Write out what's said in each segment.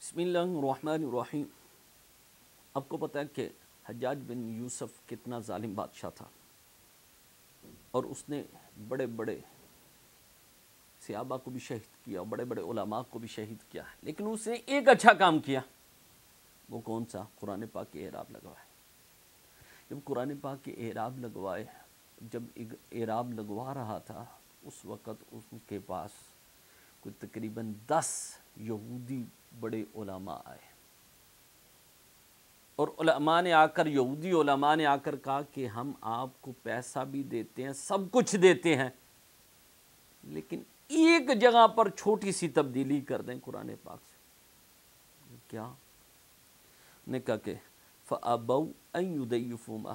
بسم اللہ الرحمن الرحیم۔ آپ کو پتہ ہے کہ حجاج بن یوسف کتنا ظالم بادشاہ تھا، اور اس نے بڑے بڑے صحابہ کو بھی شہید کیا، بڑے بڑے علماء کو بھی شہید کیا، لیکن اس نے ایک اچھا کام کیا۔ وہ کون سا؟ قرآن پاک کے اعراب لگوائے۔ جب قرآن پاک کے اعراب لگوائے، جب اعراب لگوا رہا تھا، اس وقت اس کے پاس کوئی تقریباً 10 یہودی بڑے علماء آئے، اور علماء نے آ کر یہودی علماء نے آ کر کہا کہ ہم آپ کو پیسہ بھی دیتے ہیں، سب کچھ دیتے ہیں، لیکن ایک جگہ پر چھوٹی سی تبدیلی کر دیں قرآن پاک سے۔ کیا؟ نے کہا کہ فَأَبَوْا أَن يُضَيِّفُوا مَا،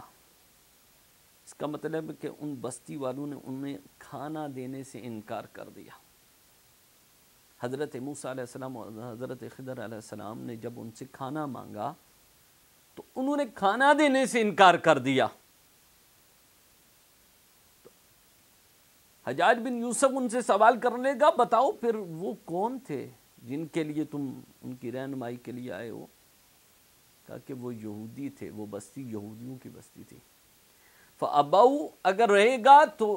اس کا مطلب ہے کہ ان بستی والوں نے انہیں کھانا دینے سے انکار کر دیا۔ حضرت موسیٰ علیہ السلام اور حضرت خضر علیہ السلام نے جب ان سے کھانا مانگا تو انہوں نے کھانا دینے سے انکار کر دیا۔ حجاج بن یوسف ان سے سوال کرنے کا، بتاؤ پھر وہ کون تھے جن کے لیے تم ان کی رہنمائی کے لیے آئے ہو؟ کہا کہ وہ یہودی تھے، وہ بستی یہودیوں کی بستی تھی۔ فَأَبَوْا، اگر رہے گا تو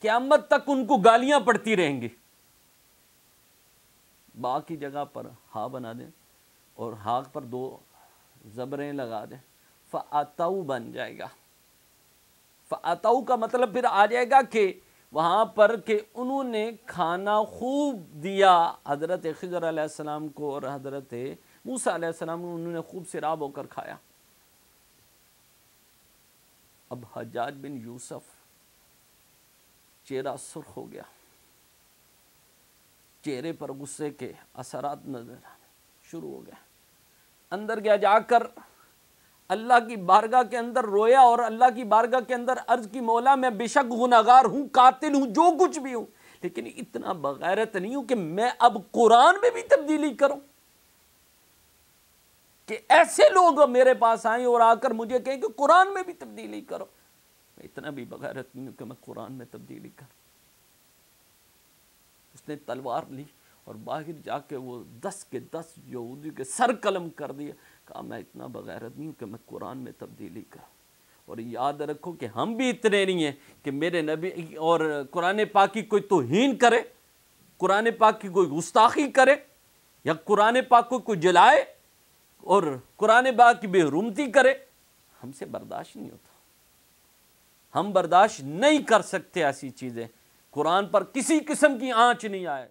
قیامت تک ان کو گالیاں پڑتی رہیں گی۔ با کی جگہ پر ہا بنا دیں اور ہا پر 2 زبریں لگا دیں، فَأَتَوْا بن جائے گا۔ فَأَتَوْا کا مطلب پھر آ جائے گا کہ وہاں پر کہ انہوں نے کھانا خوب دیا حضرت خضر علیہ السلام کو اور حضرت موسیٰ علیہ السلام کو، انہوں نے خوب سیراب ہو کر کھایا۔ اب حجاج بن یوسف چہرہ سرخ ہو گیا، چہرے پر غصے کے اثرات نظر آنے شروع ہو گئے۔ اندر گیا، جا کر اللہ کی بارگاہ کے اندر رویا اور اللہ کی بارگاہ کے اندر عرض کی، مولا میں بے شک گناہگار ہوں، قاتل ہوں، جو کچھ بھی ہوں، لیکن اتنا بغیرت نہیں ہوں کہ میں اب قرآن میں بھی تبدیلی کروں، کہ ایسے لوگ میرے پاس آئیں اور آ کر مجھے کہیں کہ قرآن میں بھی تبدیلی کرو۔ میں اتنا بھی بغیرت نہیں ہوں کہ میں قرآن میں تبدیلی کروں۔ اس نے تلوار لی اور باہر جا کے وہ 10 کے 10 یہودی کے سر قلم کر دیا۔ کہا میں اتنا بغیرت نہیں ہوں کہ میں قرآن میں تبدیلی کروں۔ اور یاد رکھو کہ ہم بھی اتنے نہیں ہیں کہ میرے نبی اور قرآن پاک کی کوئی توہین کرے، قرآن پاک کی کوئی گستاخی کرے، یا قرآن پاک کو کوئی جلائے اور قرآن پاک کی بے حرمتی کرے، ہم سے برداشت نہیں ہوتا۔ ہم برداشت نہیں کر سکتے ایسی چیزیں۔ قرآن پر کسی قسم کی آنچ نہیں آئے۔